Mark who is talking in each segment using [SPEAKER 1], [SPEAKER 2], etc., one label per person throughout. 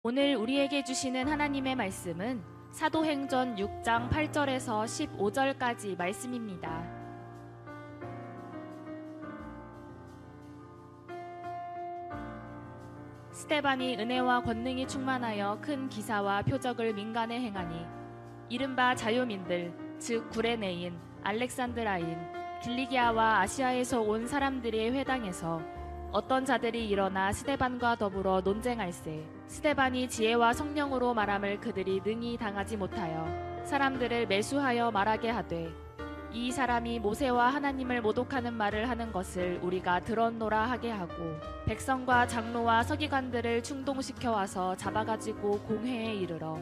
[SPEAKER 1] 오늘 우리에게 주시는 하나님의 말씀은 사도행전 6장 8절에서 15절까지 말씀입니다. 스데반이 은혜와 권능이 충만하여 큰 기사와 표적을 민간에 행하니 이른바 자유민들 즉 구레네인, 알렉산드라인, 길리기아와 아시아에서 온 사람들의 회당에서 어떤 자들이 일어나 스데반과 더불어 논쟁할세 스데반이 지혜와 성령으로 말함을 그들이 능히 당하지 못하여 사람들을 매수하여 말하게 하되 이 사람이 모세와 하나님을 모독하는 말을 하는 것을 우리가 들었노라 하게 하고 백성과 장로와 서기관들을 충동시켜 와서 잡아가지고 공회에 이르러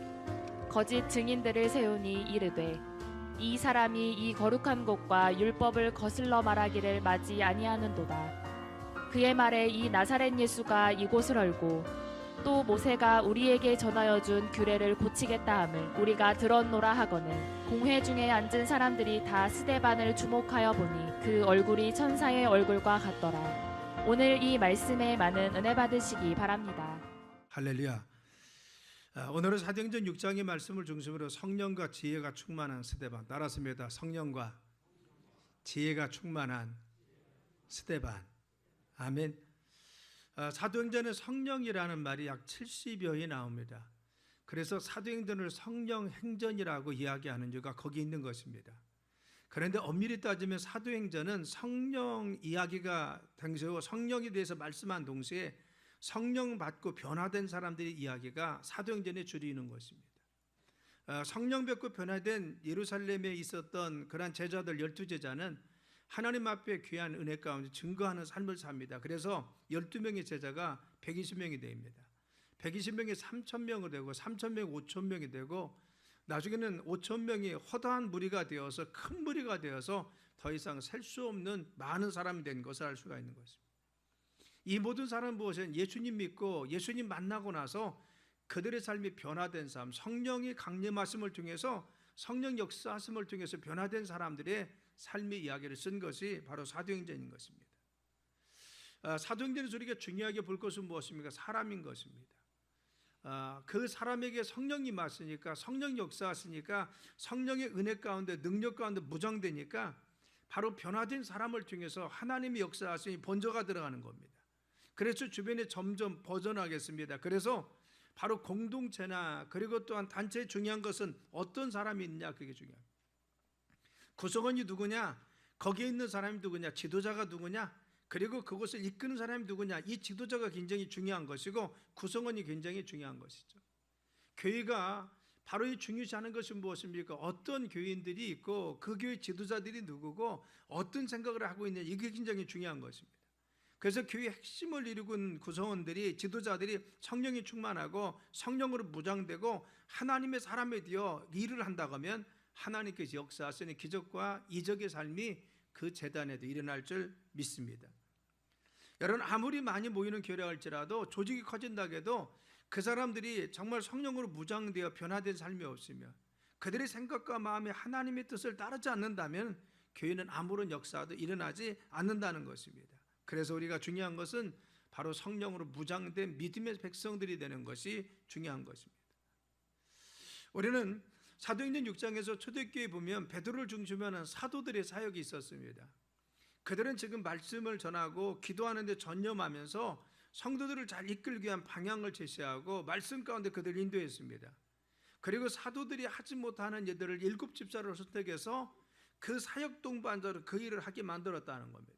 [SPEAKER 1] 거짓 증인들을 세우니 이르되 이 사람이 이 거룩한 곳과 율법을 거슬러 말하기를 마지 아니하는도다. 그의 말에 이 나사렛 예수가 이곳을 헐고 또 모세가 우리에게 전하여 준 규례를 고치겠다 함을 우리가 들었노라 하거늘 공회 중에 앉은 사람들이 다 스데반을 주목하여 보니 그 얼굴이 천사의 얼굴과 같더라. 오늘 이 말씀에 많은 은혜 받으시기 바랍니다.
[SPEAKER 2] 할렐루야. 오늘은 사도행전 6장의 말씀을 중심으로 성령과 지혜가 충만한 스데반, 따라서입니다. 성령과 지혜가 충만한 스데반. 아멘. 사도행전에 성령이라는 말이 약 70여이 나옵니다. 그래서 사도행전을 성령행전이라고 이야기하는 이유가 거기 있는 것입니다. 그런데 엄밀히 따지면 사도행전은 성령 이야기가 당시에 성령에 대해서 말씀한 동시에 성령 받고 변화된 사람들의 이야기가 사도행전에 줄이 있는 것입니다. 성령 받고 변화된 예루살렘에 있었던 그러한 제자들 12제자는 하나님 앞에 귀한 은혜 가운데 증거하는 삶을 삽니다. 그래서 12명의 제자가 120명이 됩니다. 120명이 3,000명이 되고 3,000명이 5,000명이 되고 나중에는 5,000명이 허다한 무리가 되어서 큰 무리가 되어서 더 이상 셀 수 없는 많은 사람이 된 것을 알 수가 있는 것입니다. 이 모든 사람은 무엇이냐? 예수님 믿고 예수님 만나고 나서 그들의 삶이 변화된 삶, 성령이 강림하심을 통해서 성령 역사하심을 통해서 변화된 사람들의 삶의 이야기를 쓴 것이 바로 사도행전인 것입니다. 사도행전에서 우리가 중요하게 볼 것은 무엇입니까? 사람인 것입니다. 그 사람에게 성령이 임하시니까 성령 역사하시니까 성령의 은혜 가운데 능력 가운데 무장되니까 바로 변화된 사람을 통해서 하나님의 역사하심이 번져가 들어가는 겁니다. 그래서 주변에 점점 벗어나겠습니다. 그래서 바로 공동체나 그리고 또한 단체의 중요한 것은 어떤 사람이 있느냐, 그게 중요합니다. 구성원이 누구냐, 거기에 있는 사람이 누구냐, 지도자가 누구냐, 그리고 그것을 이끄는 사람이 누구냐, 이 지도자가 굉장히 중요한 것이고 구성원이 굉장히 중요한 것이죠. 교회가 바로 이 중요시하는 것이 무엇입니까? 어떤 교인들이 있고 그 교회 지도자들이 누구고 어떤 생각을 하고 있느냐, 이게 굉장히 중요한 것입니다. 그래서 교회의 핵심을 이루는 구성원들이, 지도자들이 성령이 충만하고 성령으로 무장되고 하나님의 사람에 되어 일을 한다고 하면 하나님께서 역사하시는 기적과 이적의 삶이 그 재단에도 일어날 줄 믿습니다. 여러분, 아무리 많이 모이는 교회라 할지라도 조직이 커진다고 해도 그 사람들이 정말 성령으로 무장되어 변화된 삶이 없으며 그들의 생각과 마음이 하나님의 뜻을 따르지 않는다면 교회는 아무런 역사도 일어나지 않는다는 것입니다. 그래서 우리가 중요한 것은 바로 성령으로 무장된 믿음의 백성들이 되는 것이 중요한 것입니다. 우리는 사도행전 6장에서 초대교회에 보면 베드로를 중심으로 하는 사도들의 사역이 있었습니다. 그들은 지금 말씀을 전하고 기도하는 데 전념하면서 성도들을 잘 이끌기 위한 방향을 제시하고 말씀 가운데 그들을 인도했습니다. 그리고 사도들이 하지 못하는 일들을 7 집사를 선택해서 그 사역 동반자로 그 일을 하게 만들었다는 겁니다.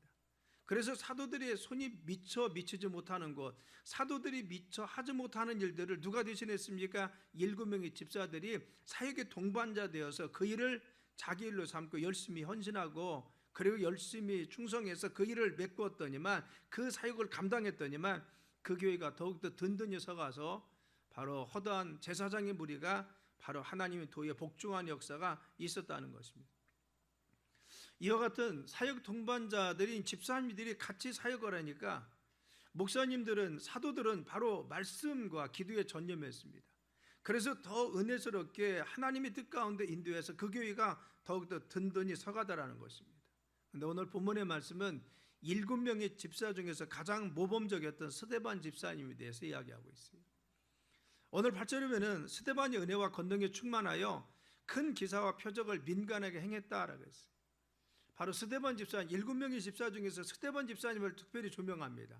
[SPEAKER 2] 그래서 사도들의 손이 미치지 못하는 것, 사도들이 미처 하지 못하는 일들을 누가 대신했습니까? 7명의 집사들이 사역의 동반자 되어서 그 일을 자기 일로 삼고 열심히 헌신하고 그리고 열심히 충성해서 그 일을 메꾸었더니만, 그 사역을 감당했더니만 그 교회가 더욱더 든든히 서가서 바로 허다한 제사장의 무리가 바로 하나님의 도에 복종한 역사가 있었다는 것입니다. 이와 같은 사역 동반자들인 집사님들이 같이 사역을 하니까 목사님들은, 사도들은 바로 말씀과 기도에 전념했습니다. 그래서 더 은혜스럽게 하나님의 뜻 가운데 인도해서 그 교회가 더욱더 든든히 서가다라는 것입니다. 그런데 오늘 본문의 말씀은 7명의 집사 중에서 가장 모범적이었던 스데반 집사님에 대해서 이야기하고 있어요. 오늘 8절에 보면 스데반이 은혜와 권능에 충만하여 큰 기사와 표적을 민간하게 행했다라고 했어요. 바로 스데반 집사, 7명의 집사 중에서 스데반 집사님을 특별히 조명합니다.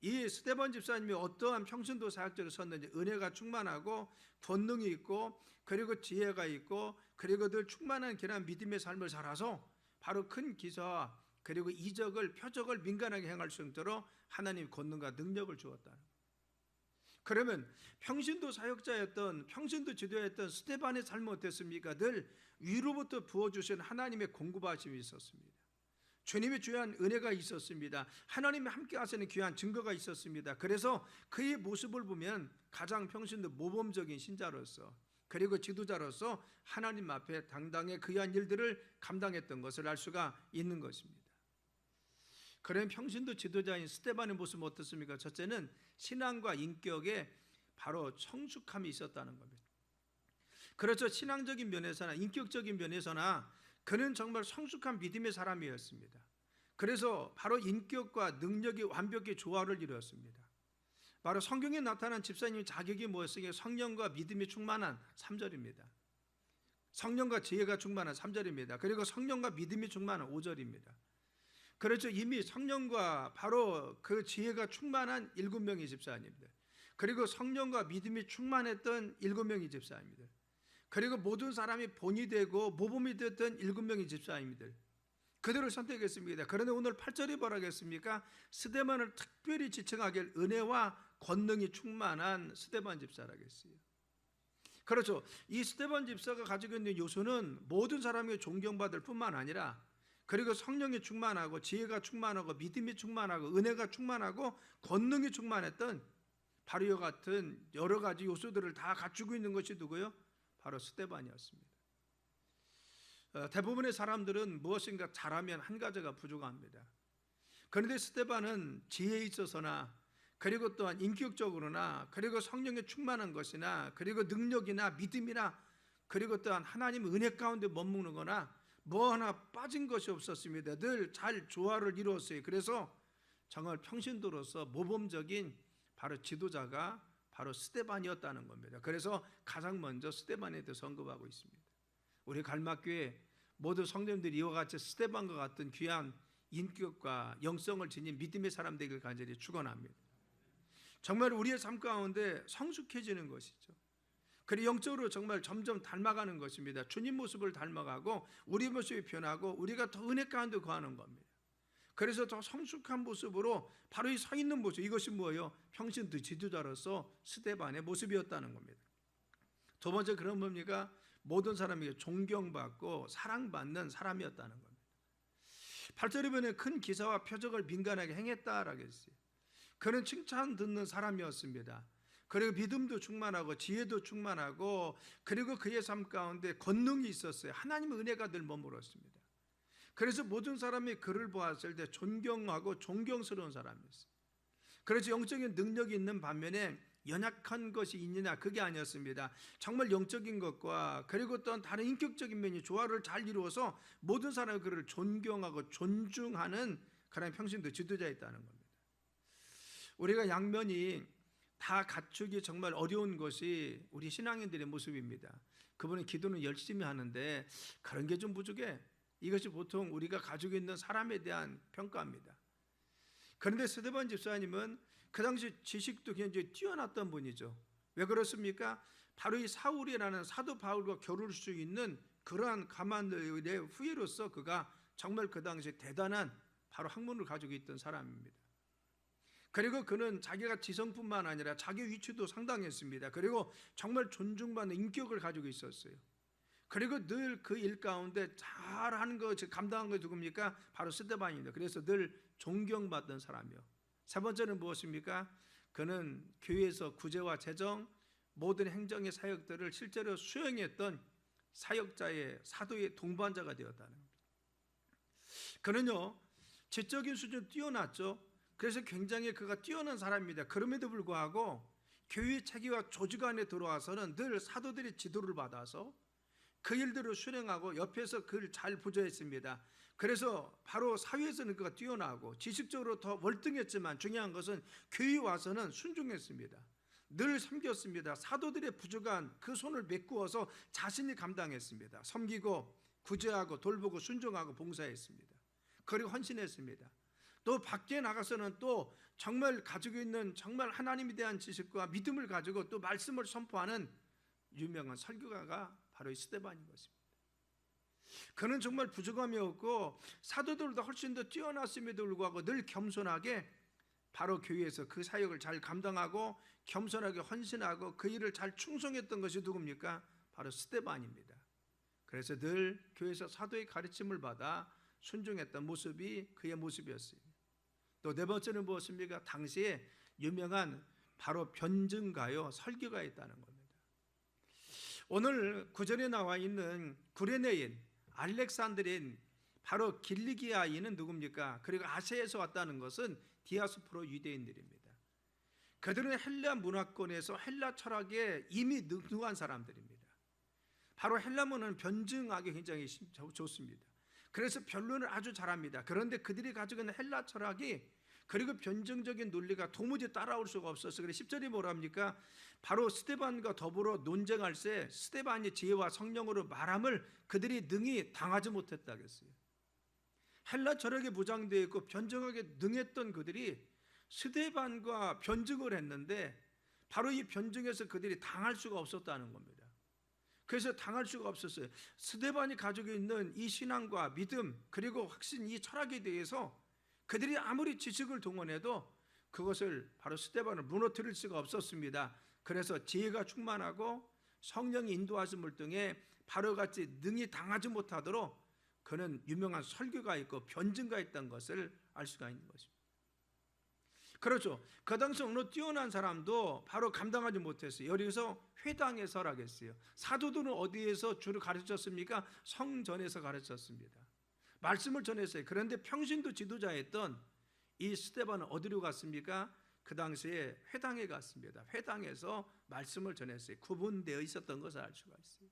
[SPEAKER 2] 이 스데반 집사님이 어떠한 평신도 사역자를 썼는지 은혜가 충만하고 권능이 있고 그리고 지혜가 있고 그리고 늘 충만한 그런 믿음의 삶을 살아서 바로 큰 기사와 그리고 이적을 표적을 민간하게 행할 수 있도록 하나님 권능과 능력을 주었다. 그러면 평신도 사역자였던 평신도 지도였던 스데반의 삶은 어땠습니까? 늘 위로부터 부어주신 하나님의 공급하심이 있었습니다. 주님의 귀한 은혜가 있었습니다. 하나님이 함께 하시는 귀한 증거가 있었습니다. 그래서 그의 모습을 보면 가장 평신도 모범적인 신자로서 그리고 지도자로서 하나님 앞에 당당히 귀한 일들을 감당했던 것을 알 수가 있는 것입니다. 그런 평신도 지도자인 스데반의 모습은 어떻습니까? 첫째는 신앙과 인격에 바로 성숙함이 있었다는 겁니다. 그렇죠. 신앙적인 면에서나 인격적인 면에서나 그는 정말 성숙한 믿음의 사람이었습니다. 그래서 바로 인격과 능력이 완벽히 조화를 이루었습니다. 바로 성경에 나타난 집사님의 자격이 무엇이냐? 성령과 믿음이 충만한 3절입니다. 성령과 지혜가 충만한 3절입니다. 그리고 성령과 믿음이 충만한 5절입니다. 그렇죠. 이미 성령과 바로 그 지혜가 충만한 7명의 집사님들, 그리고 성령과 믿음이 충만했던 7명의 집사님들, 그리고 모든 사람이 본이 되고 모범이 됐던 7명의 집사님들, 그들을 선택했습니다. 그런데 오늘 8절에 뭐라겠습니까? 스데반을 특별히 지칭하길 은혜와 권능이 충만한 스데반 집사라겠어요. 그렇죠. 이 스데반 집사가 가지고 있는 요소는 모든 사람에게 존경받을 뿐만 아니라 그리고 성령이 충만하고 지혜가 충만하고 믿음이 충만하고 은혜가 충만하고 권능이 충만했던 바로 이와 같은 여러 가지 요소들을 다 갖추고 있는 것이 누구요? 바로 스데반이었습니다. 대부분의 사람들은 무엇인가 잘하면 한 가지가 부족합니다. 그런데 스데반은 지혜에 있어서나 그리고 또한 인격적으로나 그리고 성령에 충만한 것이나 그리고 능력이나 믿음이나 그리고 또한 하나님의 은혜 가운데 머무는 거나 뭐 하나 빠진 것이 없었습니다. 늘 잘 조화를 이루었어요. 그래서 정말 평신도로서 모범적인 바로 지도자가 바로 스데반이었다는 겁니다. 그래서 가장 먼저 스데반에 대해서 언급하고 있습니다. 우리 갈막교회 모두 성도님들이 이와 같이 스데반과 같은 귀한 인격과 영성을 지닌 믿음의 사람 되기를 간절히 축원합니다. 정말 우리의 삶 가운데 성숙해지는 것이죠. 그리고 영적으로 정말 점점 닮아가는 것입니다. 주님 모습을 닮아가고 우리 모습이 변하고 우리가 더 은혜 가운데 거하는 겁니다. 그래서 더 성숙한 모습으로 바로 이 서 있는 모습, 이것이 뭐예요? 평신도 지도자로서 스데반의 모습이었다는 겁니다. 두 번째, 그런 뭡니까? 모든 사람에게 존경받고 사랑받는 사람이었다는 겁니다. 8절에 보면 큰 기사와 표적을 민간하게 행했다라고 했어요. 그는 칭찬 듣는 사람이었습니다. 그리고 믿음도 충만하고 지혜도 충만하고 그리고 그의 삶 가운데 권능이 있었어요. 하나님의 은혜가 늘 머물렀습니다. 그래서 모든 사람이 그를 보았을 때 존경하고 존경스러운 사람이었어요. 그래서 영적인 능력이 있는 반면에 연약한 것이 있느냐, 그게 아니었습니다. 정말 영적인 것과 그리고 또 다른 인격적인 면이 조화를 잘 이루어서 모든 사람이 그를 존경하고 존중하는 그런 평신도 지도자였다는 겁니다. 우리가 양면이 다 갖추기 정말 어려운 것이 우리 신앙인들의 모습입니다. 그분은 기도는 열심히 하는데 그런 게 좀 부족해. 이것이 보통 우리가 가지고 있는 사람에 대한 평가입니다. 그런데 스데반 집사님은 그 당시 지식도 굉장히 뛰어났던 분이죠. 왜 그렇습니까? 바로 이 사울이라는 사도 바울과 겨룰 수 있는 그러한 가만의 후예로서 그가 정말 그 당시 대단한 바로 학문을 가지고 있던 사람입니다. 그리고 그는 자기가 지성뿐만 아니라 자기 위치도 상당했습니다. 그리고 정말 존중받는 인격을 가지고 있었어요. 그리고 늘 그 일 가운데 잘하는 거, 감당한 거 누굽니까? 바로 스데반입니다. 그래서 늘 존경받던 사람이요. 세 번째는 무엇입니까? 그는 교회에서 구제와 재정, 모든 행정의 사역들을 실제로 수행했던 사역자의 사도의 동반자가 되었다는 겁니다. 그는요, 지적인 수준 뛰어났죠. 그래서 굉장히 그가 뛰어난 사람입니다. 그럼에도 불구하고 교회 체계와 조직 안에 들어와서는 늘 사도들의 지도를 받아서 그 일들을 수행하고 옆에서 그를 잘 보조했습니다. 그래서 바로 사회에서는 그가 뛰어나고 지식적으로 더 월등했지만 중요한 것은 교회에 와서는 순종했습니다. 늘 섬겼습니다. 사도들의 부족한 그 손을 메꾸어서 자신이 감당했습니다. 섬기고 구제하고 돌보고 순종하고 봉사했습니다. 그리고 헌신했습니다. 또 밖에 나가서는 또 정말 가지고 있는 정말 하나님에 대한 지식과 믿음을 가지고 또 말씀을 선포하는 유명한 설교가가 바로 이 스데반인 것입니다. 그는 정말 부족함이 없고 사도들보다 훨씬 더 뛰어났음에도 불구하고 늘 겸손하게 바로 교회에서 그 사역을 잘 감당하고 겸손하게 헌신하고 그 일을 잘 충성했던 것이 누굽니까? 바로 스데반입니다. 그래서 늘 교회에서 사도의 가르침을 받아 순종했던 모습이 그의 모습이었어요. 또 네 번째는 무엇입니까? 당시에 유명한 바로 변증가요 설교가였다는 겁니다. 오늘 구절에 나와 있는 구레네인, 알렉산드린, 바로 길리기아인은 누굽니까? 그리고 아시아에서 왔다는 것은 디아스포라 유대인들입니다. 그들은 헬라 문화권에서 헬라 철학에 이미 능통한 사람들입니다. 바로 헬라문은 변증하기 굉장히 좋습니다. 그래서 변론을 아주 잘합니다. 그런데 그들이 가지고 있는 헬라 철학이 그리고 변증적인 논리가 도무지 따라올 수가 없어서 그래 10절이 뭐랍니까? 바로 스데반과 더불어 논쟁할 때 스데반이 지혜와 성령으로 말함을 그들이 능히 당하지 못했다겠어요. 헬라 철학에 무장되어 있고 변증하게 능했던 그들이 스데반과 변증을 했는데 바로 이 변증에서 그들이 당할 수가 없었다는 겁니다. 그래서 당할 수가 없었어요. 스데반이 가지고 있는 이 신앙과 믿음 그리고 확신 이 철학에 대해서 그들이 아무리 지식을 동원해도 그것을 바로 스데반을 무너뜨릴 수가 없었습니다. 그래서 지혜가 충만하고 성령이 인도하심을 통해 바로같이 능히 당하지 못하도록 그는 유명한 설교가 있고 변증가 있다는 것을 알 수가 있는 것입니다. 그렇죠. 그 당시 어느 뛰어난 사람도 바로 감당하지 못했어요. 여기서 회당에 설하겠어요. 사도들은 어디에서 주를 가르쳤습니까? 성전에서 가르쳤습니다. 말씀을 전했어요. 그런데 평신도 지도자였던 이 스데반은 어디로 갔습니까? 그 당시에 회당에 갔습니다. 회당에서 말씀을 전했어요. 구분되어 있었던 것을 알 수가 있어요.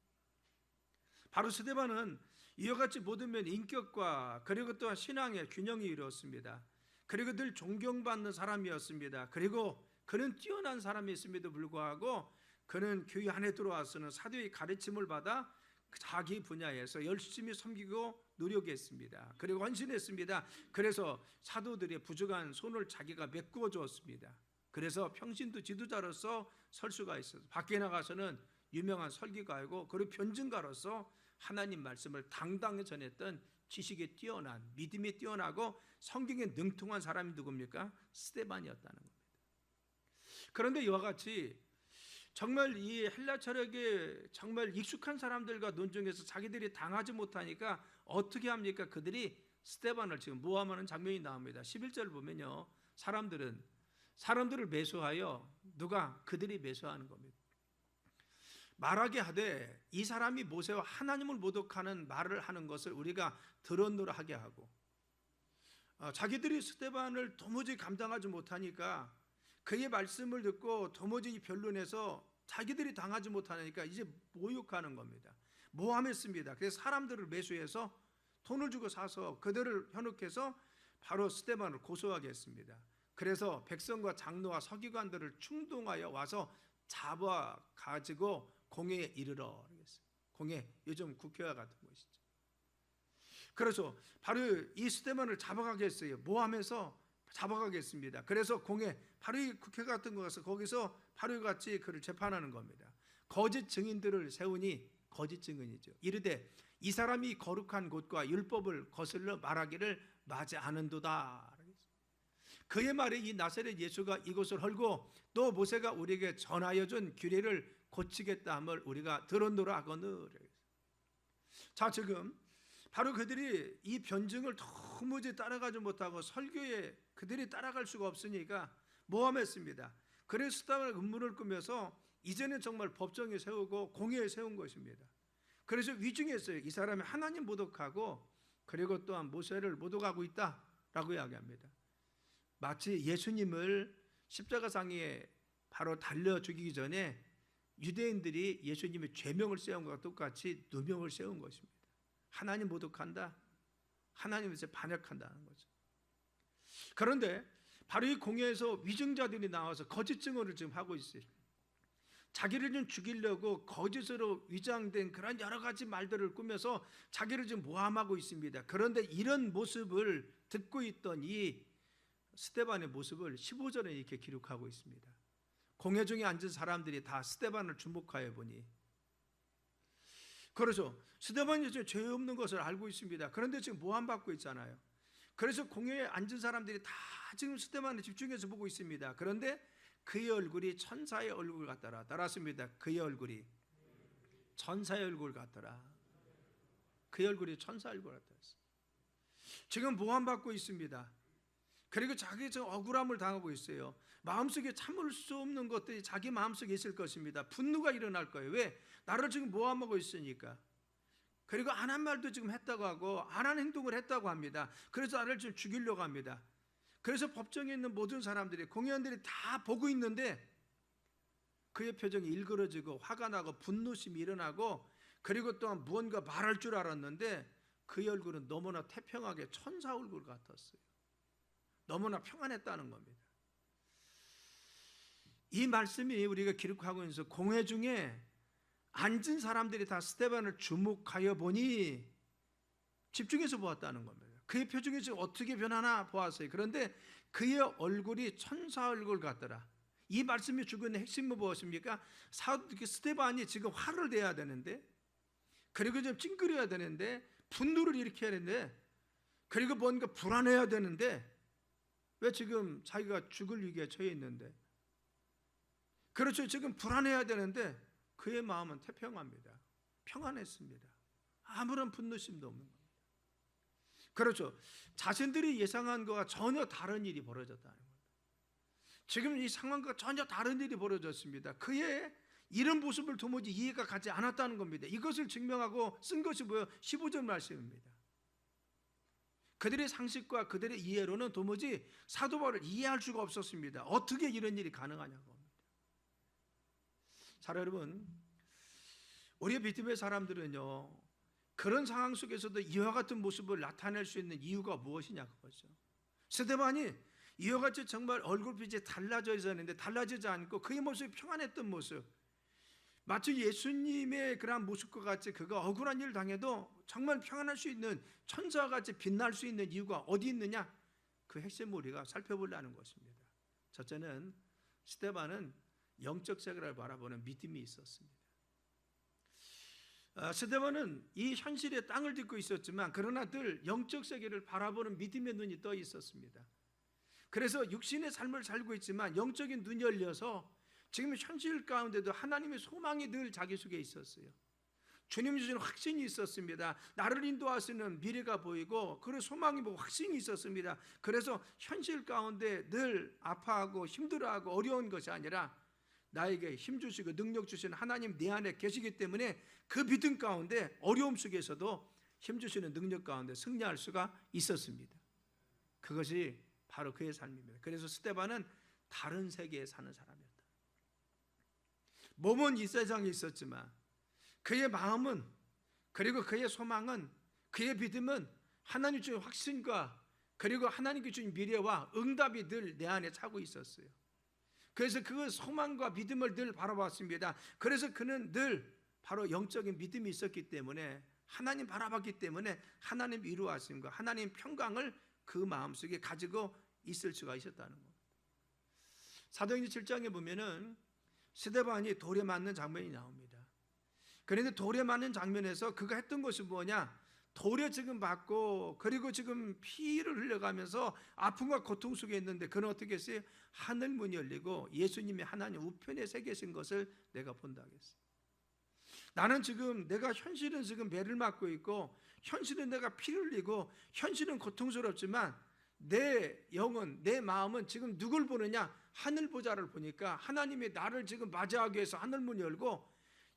[SPEAKER 2] 바로 스데반은 이와 같이 모든 면 인격과 그리고 또한 신앙의 균형이 이루었습니다. 그리고 늘 존경받는 사람이었습니다. 그리고 그는 뛰어난 사람이었음에도 불구하고 그는 교회 안에 들어와서는 사도의 가르침을 받아 자기 분야에서 열심히 섬기고 노력했습니다. 그리고 헌신했습니다. 그래서 사도들의 부족한 손을 자기가 메꾸어 주었습니다. 그래서 평신도 지도자로서 설 수가 있어서 밖에 나가서는 유명한 설교가이고 그리고 변증가로서 하나님 말씀을 당당히 전했던 지식에 뛰어난 믿음이 뛰어나고 성경에 능통한 사람이 누굽니까? 스데반이었다는 겁니다. 그런데 이와 같이 정말 이 헬라 철학에 정말 익숙한 사람들과 논쟁에서 자기들이 당하지 못하니까 어떻게 합니까? 그들이 스데반을 지금 모함하는 장면이 나옵니다. 11절 보면요, 사람들을 매수하여 누가? 그들이 매수하는 겁니다. 말하게 하되 이 사람이 모세와 하나님을 모독하는 말을 하는 것을 우리가 들었노라 하게 하고, 자기들이 스데반을 도무지 감당하지 못하니까 그의 말씀을 듣고 도무지 변론에서 자기들이 당하지 못하니까 이제 모욕하는 겁니다. 모함했습니다. 그래서 사람들을 매수해서 돈을 주고 사서 그들을 현혹해서 바로 스데반을 고소하게 했습니다. 그래서 백성과 장로와 서기관들을 충동하여 와서 잡아 가지고 공회에 이르러 그랬어요. 공회, 요즘 국회와 같은 것이죠. 그래서 바로 이 스데반을 잡아가게 했어요. 모함해서 잡아가겠습니다. 그래서 공회, 바로 이 국회 같은 곳에서 거기서 바로 같이 그를 재판하는 겁니다. 거짓 증인들을 세우니, 거짓 증인이죠. 이르되 이 사람이 거룩한 곳과 율법을 거슬러 말하기를 마지 않은도다. 그의 말에 이 나사렛 예수가 이곳을 헐고 또 모세가 우리에게 전하여 준 규례를 고치겠다 함을 우리가 들었노라 하거늘. 자, 지금 바로 그들이 이 변증을 도무지 따라가지 못하고 설교에 그들이 따라갈 수가 없으니까 모함했습니다. 그래서 스데반을 음모를 꾸며서 이제는 정말 법정에 세우고 공회에 세운 것입니다. 그래서 위증했어요. 이 사람이 하나님 모독하고 그리고 또한 모세를 모독하고 있다라고 이야기합니다. 마치 예수님을 십자가상에 바로 달려 죽이기 전에 유대인들이 예수님의 죄명을 세운 것과 똑같이 누명을 세운 것입니다. 하나님 모독한다, 하나님에서 반역한다는 거죠. 그런데 바로 이 공회에서 위증자들이 나와서 거짓 증언을 지금 하고 있어요. 자기를 좀 죽이려고 거짓으로 위장된 그런 여러 가지 말들을 꾸며서 자기를 좀 모함하고 있습니다. 그런데 이런 모습을 듣고 있던 이 스데반의 모습을 15절에 이렇게 기록하고 있습니다. 공회 중에 앉은 사람들이 다 스데반을 주목하여 보니, 그렇죠, 스데반이 죄 없는 것을 알고 있습니다. 그런데 지금 모함받고 있잖아요. 그래서 공회에 앉은 사람들이 다 지금 스데반에 집중해서 보고 있습니다. 그런데 그의 얼굴이 천사의 얼굴 같더라. 따랐습니다. 그의 얼굴이 천사의 얼굴 같더라. 그의 얼굴이 천사의 얼굴 같더라. 지금 모함받고 있습니다. 그리고 자기 저 억울함을 당하고 있어요. 마음속에 참을 수 없는 것들이 자기 마음속에 있을 것입니다. 분노가 일어날 거예요. 왜? 나를 지금 모함하고 있으니까. 그리고 안 한 말도 지금 했다고 하고 안 한 행동을 했다고 합니다. 그래서 나를 지금 죽이려고 합니다. 그래서 법정에 있는 모든 사람들이, 공회원들이 다 보고 있는데 그의 표정이 일그러지고 화가 나고 분노심이 일어나고, 그리고 또한 무언가 말할 줄 알았는데 그의 얼굴은 너무나 태평하게 천사 얼굴 같았어요. 너무나 평안했다는 겁니다. 이 말씀이 우리가 기록하고 있어서 공회 중에 앉은 사람들이 다 스데반을 주목하여 보니 집중해서 보았다는 겁니다. 그의 표정이 지금 어떻게 변하나 보았어요. 그런데 그의 얼굴이 천사 얼굴 같더라. 이 말씀이 주고 있는 핵심은 무엇입니까? 스데반이 지금 화를 내야 되는데, 그리고 좀 찡그려야 되는데, 분노를 일으켜야 되는데, 그리고 뭔가 불안해야 되는데, 왜 지금 자기가 죽을 위기에 처해 있는데, 그렇죠, 지금 불안해야 되는데 그의 마음은 태평합니다. 평안했습니다. 아무런 분노심도 없는 겁니다. 그렇죠, 자신들이 예상한 것과 전혀 다른 일이 벌어졌다는 겁니다. 지금 이 상황과 전혀 다른 일이 벌어졌습니다. 그의 이런 모습을 도무지 이해가 가지 않았다는 겁니다. 이것을 증명하고 쓴 것이 뭐예요? 15절 말씀입니다. 그들의 상식과 그들의 이해로는 도무지 사도 바울을 이해할 수가 없었습니다. 어떻게 이런 일이 가능하냐고 합니다. 자, 여러분, 우리의 믿음의 사람들은요, 그런 상황 속에서도 이와 같은 모습을 나타낼 수 있는 이유가 무엇이냐 그거죠. 스데반이 이와 같이 정말 얼굴빛이 달라져 있었는데 달라지지 않고 그의 모습이 평안했던 모습, 마치 예수님의 그러한 모습과 같이 그가 억울한 일을 당해도 정말 평안할 수 있는 천사와 같이 빛날 수 있는 이유가 어디 있느냐? 그 핵심을 우리가 살펴보려는 것입니다. 첫째는 스데반은 영적 세계를 바라보는 믿음이 있었습니다. 스데반은 이 현실의 땅을 딛고 있었지만 그러나 늘 영적 세계를 바라보는 믿음의 눈이 떠 있었습니다. 그래서 육신의 삶을 살고 있지만 영적인 눈이 열려서 지금 현실 가운데도 하나님의 소망이 늘 자기 속에 있었어요. 주님 주신 확신이 있었습니다. 나를 인도하시는 미래가 보이고 그런 소망이 보고 확신이 있었습니다. 그래서 현실 가운데 늘 아파하고 힘들어하고 어려운 것이 아니라 나에게 힘 주시고 능력 주시는 하나님 내 안에 계시기 때문에 그 믿음 가운데 어려움 속에서도 힘 주시는 능력 가운데 승리할 수가 있었습니다. 그것이 바로 그의 삶입니다. 그래서 스데반은 다른 세계에 사는 사람이었다. 몸은 이 세상에 있었지만 그의 마음은, 그리고 그의 소망은, 그의 믿음은 하나님 주신 확신과 그리고 하나님께 주신 미래와 응답이 늘 내 안에 차고 있었어요. 그래서 그 소망과 믿음을 늘 바라봤습니다. 그래서 그는 늘 바로 영적인 믿음이 있었기 때문에, 하나님 바라봤기 때문에 하나님 이루하심과 하나님 평강을 그 마음속에 가지고 있을 수가 있었다는 겁니다. 사도행전 7장에 보면은 스데반이 돌에 맞는 장면이 나옵니다. 그런데 돌에 맞는 장면에서 그가 했던 것이 뭐냐? 돌에 지금 맞고 그리고 지금 피를 흘려가면서 아픔과 고통 속에 있는데 그는 어떻게 했어요? 하늘 문이 열리고 예수님이 하나님 우편에 서 계신 것을 내가 본다 했어요. 나는 지금 내가 현실은 지금 매를 맞고 있고 현실은 내가 피를 흘리고 현실은 고통스럽지만 내 영은, 내 마음은 지금 누굴 보느냐? 하늘 보좌를 보니까 하나님이 나를 지금 맞이하기 위해서 하늘 문이 열고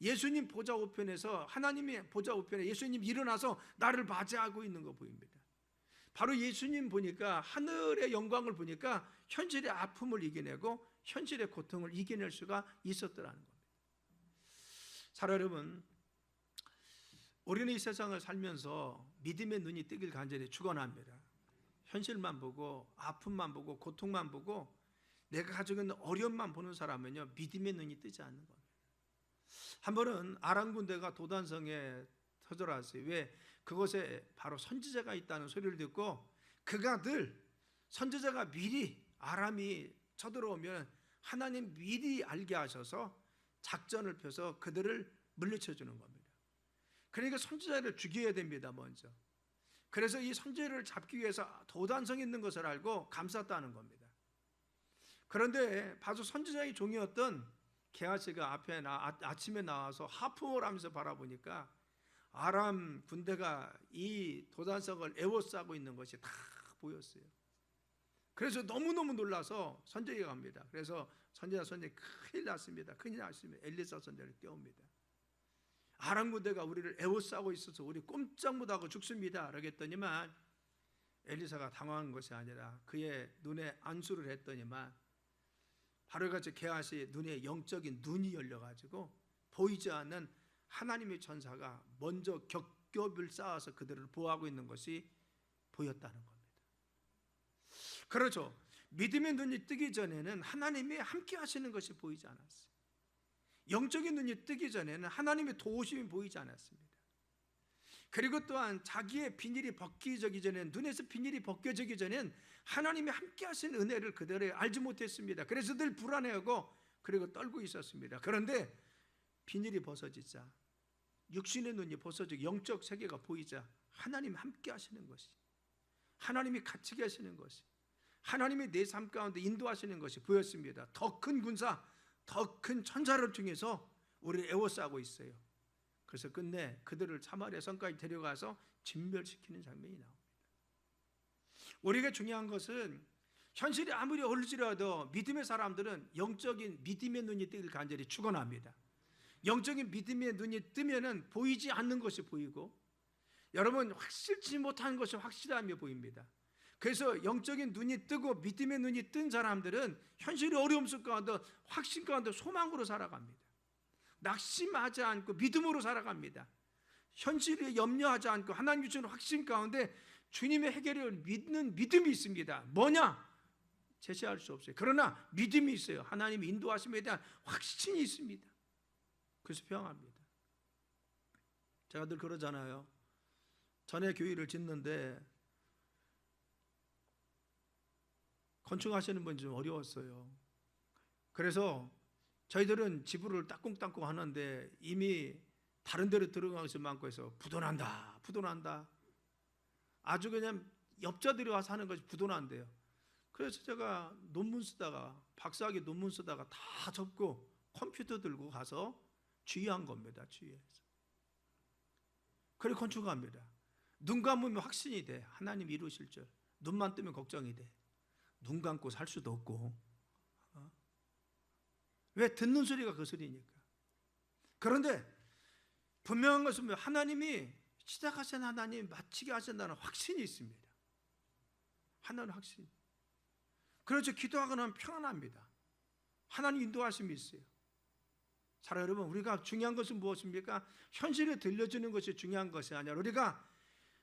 [SPEAKER 2] 예수님 보좌 우편에서, 하나님의 보좌 우편에 예수님 일어나서 나를 맞이하고 있는 거 보입니다. 바로 예수님 보니까, 하늘의 영광을 보니까 현실의 아픔을 이겨내고 현실의 고통을 이겨낼 수가 있었더라는 겁니다. 사랑 여러분, 우리는 이 세상을 살면서 믿음의 눈이 뜨길 간절히 축원합니다. 현실만 보고 아픔만 보고 고통만 보고 내가 가지고 있는 어려움만 보는 사람은요, 믿음의 눈이 뜨지 않는 겁니다. 한 번은 아람 군대가 도단성에 터져왔어요. 왜? 그곳에 바로 선지자가 있다는 소리를 듣고 그가 늘 선지자가 미리 아람이 쳐들어오면 하나님 미리 알게 하셔서 작전을 펴서 그들을 물리쳐 주는 겁니다. 그러니까 선지자를 죽여야 됩니다. 먼저. 그래서 이 선지자를 잡기 위해서 도단성에 있는 것을 알고 감쌌다는 겁니다. 그런데 바로 선지자의 종이었던 게하시가 아침에 나와서 하품을 하면서 바라보니까 아람 군대가 이 도단성을 에워싸고 있는 것이 다 보였어요. 그래서 너무너무 놀라서 선지자가 갑니다. 그래서 선지자 큰일 났습니다. 큰일 났으면 엘리사 선지자를 깨웁니다. 아람 군대가 우리를 에워싸고 있어서 우리 꼼짝 못하고 죽습니다. 그러겠더니만 엘리사가 당황한 것이 아니라 그의 눈에 안수를 했더니만 바로 같이 게하시 눈에 영적인 눈이 열려가지고 보이지 않는 하나님의 천사가 먼저 겹겹을 쌓아서 그들을 보호하고 있는 것이 보였다는 겁니다. 그렇죠. 믿음의 눈이 뜨기 전에는 하나님이 함께 하시는 것이 보이지 않았어요. 영적인 눈이 뜨기 전에는 하나님의 도우심이 보이지 않았습니다. 그리고 또한 자기의 비닐이 벗겨지기 전에, 눈에서 비닐이 벗겨지기 전엔 하나님이 함께 하신 은혜를 그들이 알지 못했습니다. 그래서 늘 불안해하고 그리고 떨고 있었습니다. 그런데 비닐이 벗어지자, 육신의 눈이 벗어지고 영적 세계가 보이자 하나님 함께 하시는 것이, 하나님이 같이 계시는 것이, 하나님이 내 삶 가운데 인도하시는 것이 보였습니다. 더 큰 군사, 더 큰 천사를 통해서 우리를 에워싸고 있어요. 그래서 끝내 그들을 사마리아 성까지 데려가서 진멸시키는 장면이 나옵니다. 우리가 중요한 것은 현실이 아무리 어울릴지라도 믿음의 사람들은 영적인 믿음의 눈이 뜨길 간절히 축원합니다. 영적인 믿음의 눈이 뜨면은 보이지 않는 것이 보이고, 여러분 확실치 못한 것이 확실하며 보입니다. 그래서 영적인 눈이 뜨고 믿음의 눈이 뜬 사람들은 현실의 어려움 속 가운데 확신 가운데 소망으로 살아갑니다. 낙심하지 않고 믿음으로 살아갑니다. 현실에 염려하지 않고 하나님 주시는 확신 가운데 주님의 해결을 믿는 믿음이 있습니다. 뭐냐? 제시할 수 없어요. 그러나 믿음이 있어요. 하나님의 인도하심에 대한 확신이 있습니다. 그래서 평안합니다. 제가 늘 그러잖아요. 전에 교회를 짓는데 건축하시는 분이 좀 어려웠어요. 그래서 저희들은 지붕을 따꿍따꿍 하는데 이미 다른 데로 들어간 것이 많고 해서 부도난다. 아주 그냥 엽자들이 와서 하는 것이 부도난대요. 그래서 제가 논문 쓰다가, 박사학위 논문 쓰다가 다 접고 컴퓨터 들고 가서 주의한 겁니다. 주의해서. 그리고 건축합니다. 눈 감으면 확신이 돼. 하나님 이루실 줄. 눈만 뜨면 걱정이 돼. 눈 감고 살 수도 없고. 왜? 듣는 소리가 그 소리니까. 그런데 분명한 것은 하나님이 시작하신 하나님 마치게 하신다는 확신이 있습니다. 하나는 확신. 그래서 기도하고 나면 평안합니다. 하나님 인도하심이 있어요. 사랑 여러분, 우리가 중요한 것은 무엇입니까? 현실에 들려주는 것이 중요한 것이 아니라 우리가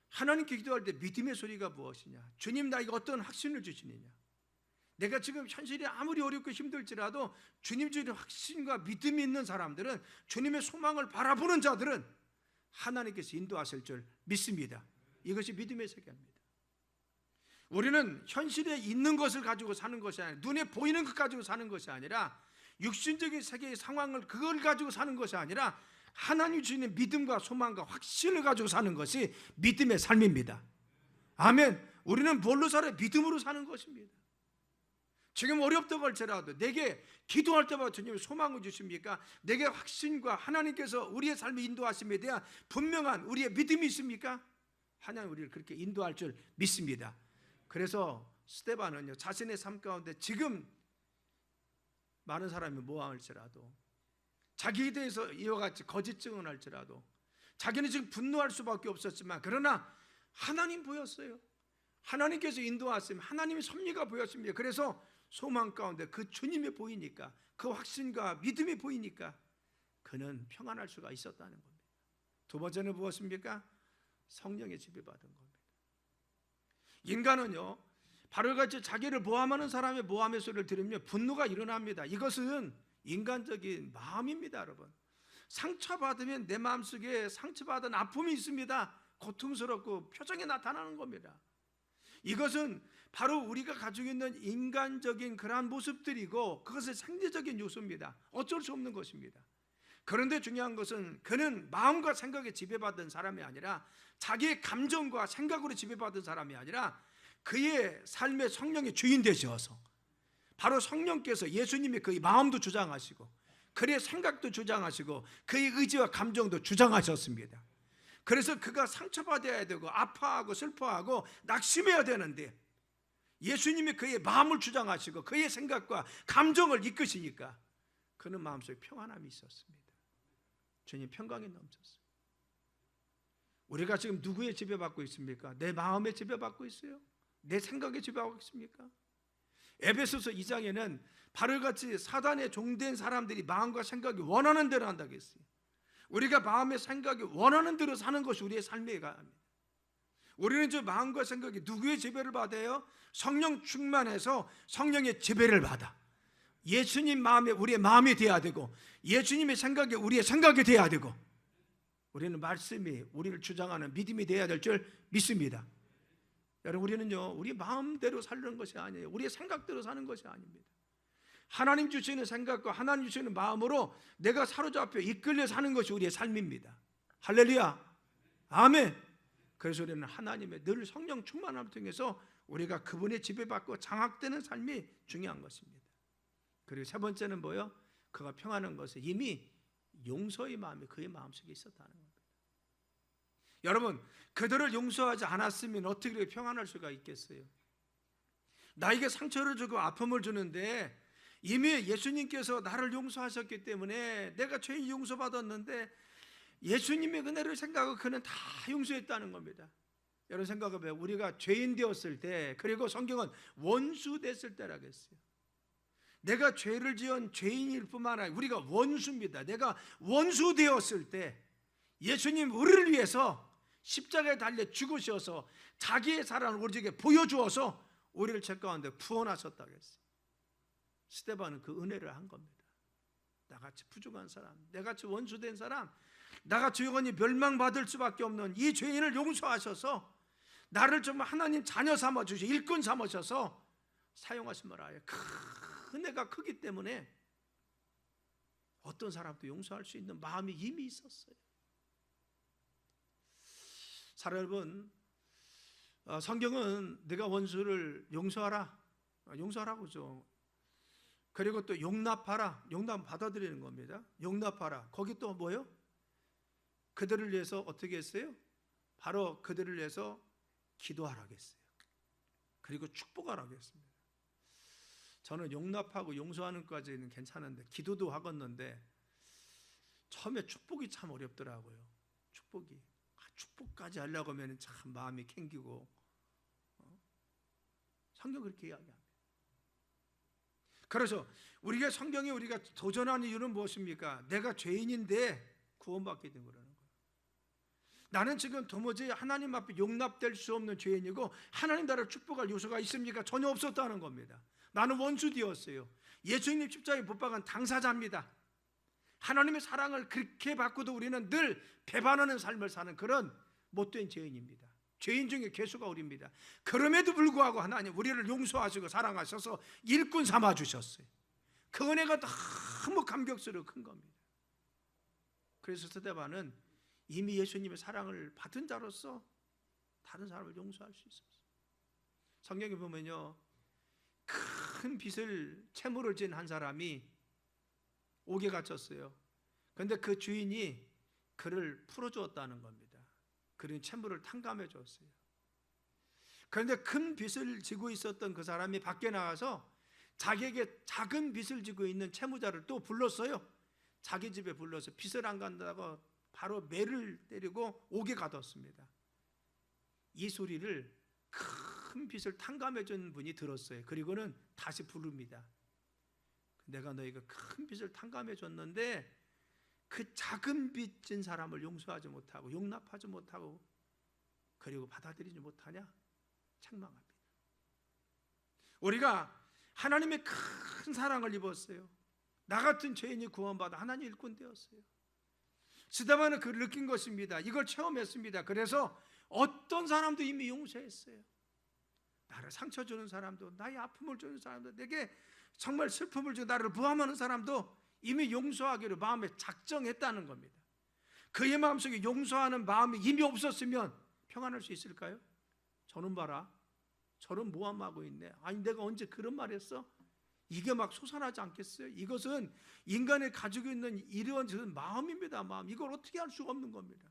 [SPEAKER 2] 하나님께 기도할 때 믿음의 소리가 무엇이냐? 주님 나에게 어떤 확신을 주시느냐? 내가 지금 현실이 아무리 어렵고 힘들지라도 주님 주는 확신과 믿음이 있는 사람들은, 주님의 소망을 바라보는 자들은 하나님께서 인도하실 줄 믿습니다. 이것이 믿음의 세계입니다. 우리는 현실에 있는 것을 가지고 사는 것이 아니라, 눈에 보이는 것 가지고 사는 것이 아니라, 육신적인 세계의 상황을 그걸 가지고 사는 것이 아니라 하나님 주시는 믿음과 소망과 확신을 가지고 사는 것이 믿음의 삶입니다. 아멘. 우리는 뭘로 살아요? 믿음으로 사는 것입니다. 지금 어렵다고 할지라도 내게 기도할 때마다 주님이 소망을 주십니까? 내게 확신과 하나님께서 우리의 삶을 인도하심에 대한 분명한 우리의 믿음이 있습니까? 하나님 우리를 그렇게 인도할 줄 믿습니다. 그래서 스데반은요, 자신의 삶 가운데 지금 많은 사람이 모함할지라도, 자기에 대해서 이와 같이 거짓 증언할지라도, 자기는 지금 분노할 수밖에 없었지만 그러나 하나님 보였어요. 하나님께서 인도하시면 하나님의 섭리가 보였습니다. 그래서 소망 가운데 그 주님이 보이니까, 그 확신과 믿음이 보이니까 그는 평안할 수가 있었다는 겁니다. 두 번째는 무엇입니까? 성령의 지배받은 겁니다. 인간은요, 바로 같이 자기를 모함하는 사람의 모함의 소리를 들으면 분노가 일어납니다. 이것은 인간적인 마음입니다, 여러분. 상처받으면 내 마음속에 상처받은 아픔이 있습니다. 고통스럽고 표정에 나타나는 겁니다. 이것은 바로 우리가 가지고 있는 인간적인 그러한 모습들이고 그것은 생리적인 요소입니다. 어쩔 수 없는 것입니다. 그런데 중요한 것은 그는 마음과 생각에 지배받은 사람이 아니라 자기의 감정과 생각으로 지배받은 사람이 아니라 그의 삶의 성령의 주인 되셔서 바로 성령께서 예수님이 그의 마음도 주장하시고 그의 생각도 주장하시고 그의 의지와 감정도 주장하셨습니다. 그래서 그가 상처받아야 되고 아파하고 슬퍼하고 낙심해야 되는데 예수님이 그의 마음을 주장하시고 그의 생각과 감정을 이끄시니까 그는 마음속에 평안함이 있었습니다. 주님 평강이 넘쳤어요. 우리가 지금 누구의 지배받고 있습니까? 내 마음에 지배받고 있어요? 내 생각에 지배받고 있습니까? 에베소서 2장에는 바로 같이 사단의 종된 사람들이 마음과 생각이 원하는 대로 한다고 했어요. 우리가 마음의 생각이 원하는 대로 사는 것이 우리의 삶의 가합니다. 우리는 저 마음과 생각이 누구의 지배를 받아요? 성령 충만해서 성령의 지배를 받아. 예수님 마음에 우리의 마음이 돼야 되고 예수님의 생각에 우리의 생각이 돼야 되고 우리는 말씀이 우리를 주장하는 믿음이 돼야 될 줄 믿습니다. 여러분 우리는요 우리 마음대로 살는 것이 아니에요. 우리의 생각대로 사는 것이 아닙니다. 하나님 주시는 생각과 하나님 주시는 마음으로 내가 사로잡혀 이끌려 사는 것이 우리의 삶입니다. 할렐루야 아멘. 그래서 우리는 하나님의 늘 성령 충만함을 통해서 우리가 그분의 지배받고 장악되는 삶이 중요한 것입니다. 그리고 세 번째는 뭐요? 그가 평안한 것은 이미 용서의 마음이 그의 마음속에 있었다는 겁니다. 여러분 그들을 용서하지 않았으면 어떻게 그렇게 평안할 수가 있겠어요? 나에게 상처를 주고 아픔을 주는데 이미 예수님께서 나를 용서하셨기 때문에 내가 죄인 용서받았는데 예수님의 은혜를 생각하고 그는 다 용서했다는 겁니다. 여러분 생각해봐요. 우리가 죄인 되었을 때 그리고 성경은 원수 됐을 때라고 했어요. 내가 죄를 지은 죄인일 뿐만 아니라 우리가 원수입니다. 내가 원수 되었을 때 예수님 우리를 위해서 십자가에 달려 죽으셔서 자기의 사랑을 우리에게 보여주어서 우리를 죄 가운데 구원하셨다고 했어요. 스데반은 그 은혜를 한 겁니다. 나같이 부족한 사람, 나같이 원수된 사람, 나같이 영원히 멸망받을 수밖에 없는 이 죄인을 용서하셔서 나를 정말 하나님 자녀 삼아주셔서 일꾼 삼으셔서 사용하심을 하여 큰 은혜가 크기 때문에 어떤 사람도 용서할 수 있는 마음이 이미 있었어요. 사랑 여러분, 성경은 내가 원수를 용서하라, 용서하라고 하죠. 그리고 또 용납하라, 용납 받아들이는 겁니다. 용납하라. 거기 또 뭐예요? 그들을 위해서 어떻게 했어요? 바로 그들을 위해서 기도하라고 했어요. 그리고 축복하라고 했습니다. 저는 용납하고 용서하는 것까지는 괜찮은데 기도도 하겠는데 처음에 축복이 참 어렵더라고요. 축복까지 하려고 하면 참 마음이 캥기고 성경 그렇게 이야기합니다. 그래서 우리가 성경에 우리가 도전하는 이유는 무엇입니까? 내가 죄인인데 구원받게 된 거라는 거예요. 나는 지금 도무지 하나님 앞에 용납될 수 없는 죄인이고 하나님 나라를 축복할 요소가 있습니까? 전혀 없었다는 겁니다. 나는 원수 되었어요. 예수님 십자가에 못 박은 당사자입니다. 하나님의 사랑을 그렇게 받고도 우리는 늘 배반하는 삶을 사는 그런 못된 죄인입니다. 죄인 중에 괴수가 우리입니다. 그럼에도 불구하고 하나님 우리를 용서하시고 사랑하셔서 일꾼 삼아 주셨어요. 그 은혜가 너무 감격스러워 큰 겁니다. 그래서 스데반은 이미 예수님의 사랑을 받은 자로서 다른 사람을 용서할 수 있었어요. 성경에 보면요, 큰 빚을 채무를 진 한 사람이 옥에 갇혔어요. 그런데 그 주인이 그를 풀어주었다는 겁니다. 그런 채무를 탕감해 줬어요. 그런데 큰 빚을 지고 있었던 그 사람이 밖에 나가서 자기에게 작은 빚을 지고 있는 채무자를 또 불렀어요. 자기 집에 불러서 빚을 안 간다고 바로 매를 때리고 옥에 가뒀습니다. 이 소리를 큰 빚을 탕감해 준 분이 들었어요. 그리고는 다시 부릅니다. 내가 너희가 큰 빚을 탕감해 줬는데 그 작은 빚 진 사람을 용서하지 못하고 용납하지 못하고 그리고 받아들이지 못하냐? 책망합니다. 우리가 하나님의 큰 사랑을 입었어요. 나 같은 죄인이 구원받아 하나님 일꾼 되었어요. 스데반은 그걸 느낀 것입니다. 이걸 체험했습니다. 그래서 어떤 사람도 이미 용서했어요. 나를 상처 주는 사람도, 나의 아픔을 주는 사람도, 내게 정말 슬픔을 주고 나를 부함하는 사람도 이미 용서하기로 마음에 작정했다는 겁니다. 그의 마음속에 용서하는 마음이 이미 없었으면 평안할 수 있을까요? 저는 봐라, 저런 모함하고 있네. 아니 내가 언제 그런 말 했어? 이게 막 솟아나지 않겠어요? 이것은 인간이 가지고 있는 이런 마음입니다. 마음. 이걸 어떻게 할 수가 없는 겁니다.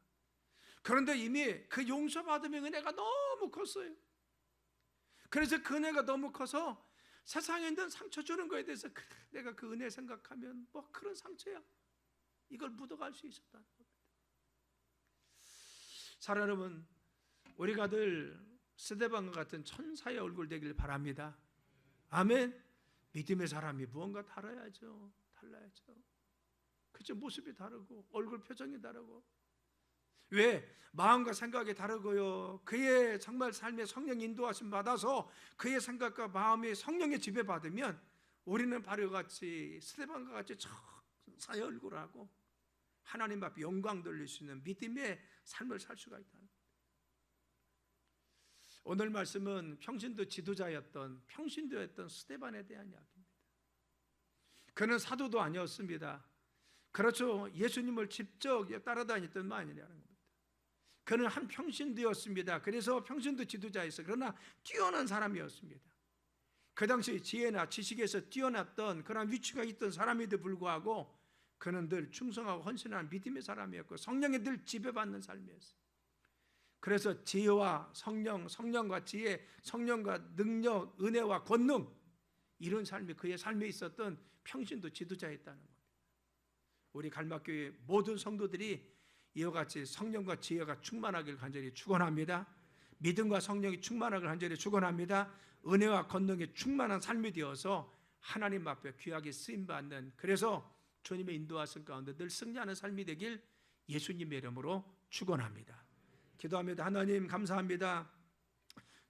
[SPEAKER 2] 그런데 이미 그 용서받음의 은혜가 너무 컸어요. 그래서 그 은혜가 너무 커서 세상에 있는 상처 주는 거에 대해서 그래, 내가 그 은혜 생각하면 뭐 그런 상처야, 이걸 묻어갈 수 있었다는 겁니다. 사랑 여러분, 우리가 늘 스데반과 같은 천사의 얼굴 되길 바랍니다. 아멘. 믿음의 사람이 무언가 달라야죠. 그죠? 모습이 다르고 얼굴 표정이 다르고. 왜? 마음과 생각이 다르고요. 그의 정말 삶의 성령 인도하심 받아서 그의 생각과 마음이 성령의 지배받으면 우리는 바로 같이 스데반과 같이 천사의 얼굴하고 하나님 앞에 영광 돌릴 수 있는 믿음의 삶을 살 수가 있다는 겁니다. 오늘 말씀은 평신도 지도자였던 평신도였던 스데반에 대한 이야기입니다. 그는 사도도 아니었습니다. 그렇죠. 예수님을 직접 따라다녔던 분 아니라는 겁니다. 그는 한 평신도였습니다. 그래서 평신도 지도자였어요. 그러나 뛰어난 사람이었습니다. 그 당시 지혜나 지식에서 뛰어났던 그런 위치가 있던 사람에도 불구하고 그는 늘 충성하고 헌신한 믿음의 사람이었고 성령에 늘 지배받는 삶이었어요. 그래서 지혜와 성령과 지혜, 성령과 능력, 은혜와 권능, 이런 삶이 그의 삶에 있었던 평신도 지도자였다는 겁니다. 우리 갈막교회 모든 성도들이 이와 같이 성령과 지혜가 충만하길 간절히 축원합니다. 믿음과 성령이 충만하길 간절히 축원합니다. 은혜와 권능이 충만한 삶이 되어서 하나님 앞에 귀하게 쓰임받는, 그래서 주님의 인도하심 가운데 늘 승리하는 삶이 되길 예수님의 이름으로 축원합니다. 기도합니다. 하나님 감사합니다.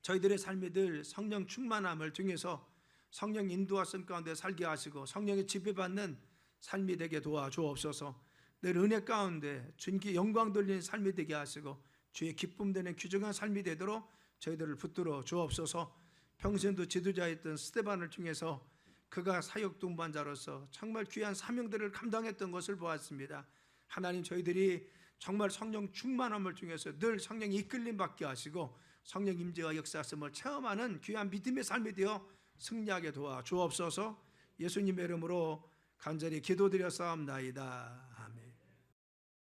[SPEAKER 2] 저희들의 삶이 늘 성령 충만함을 통해서 성령 인도하심 가운데 살게 하시고 성령의 지배받는 삶이 되게 도와주옵소서. 늘 은혜 가운데 주님께 영광 돌리는 삶이 되게 하시고 주의 기쁨 되는 귀중한 삶이 되도록 저희들을 붙들어 주옵소서. 평신도 지도자였던 스데반을 통해서 그가 사역 동반자로서 정말 귀한 사명들을 감당했던 것을 보았습니다. 하나님, 저희들이 정말 성령 충만함을 통해서 늘 성령 이끌림 받게 하시고 성령 임재와 역사하심을 체험하는 귀한 믿음의 삶이 되어 승리하게 도와 주옵소서. 예수님의 이름으로 간절히 기도드려 싸움나이다.